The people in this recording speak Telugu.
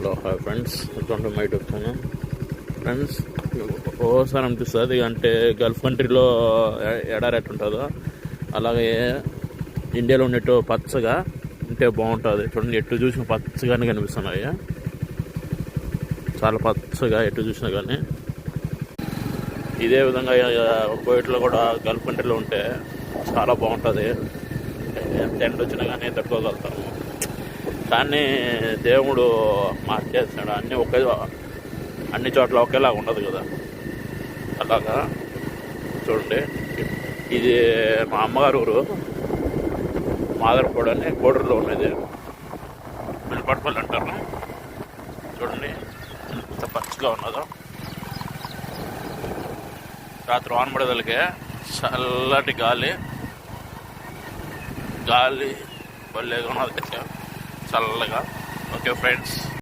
Hello hi friends, welcome to my YouTube channel. Friends, ఓసారి అనిపిస్తుంది అంటే గల్ఫ్ కంట్రీలో ఎడారి ఎట్టుంటుందో అలాగే ఇండియాలో ఉండేట్టు పచ్చగా ఉంటే బాగుంటుంది. చూడండి, ఎటు చూసిన పచ్చగానే కనిపిస్తున్నాయి, చాలా పచ్చగా ఎటు చూసినా కానీ. ఇదే విధంగా కోవిడ్లో కూడా గల్ఫ్ కంట్రీలో ఉంటే చాలా బాగుంటుంది. ఎంత ఎండ వచ్చినా కానీ తట్టుకోగలుగుతాము. కానీ దేవుడు మార్చేస్తాడు, అన్ని చోట్ల ఒకేలాగా ఉండదు కదా. అలాగా చూడండి, ఇది మా అమ్మగారు ఊరు మాదర్పూడి అని కోడూరులో ఉన్నది, మిల్పట్పల్లి అంటారు. చూడండి ఎంత పచ్చగా ఉన్నదో. రాత్రి వాన పడేదలకే చల్లటి గాలి భలేగా ఉన్నది, చల్లగా. Okay friends.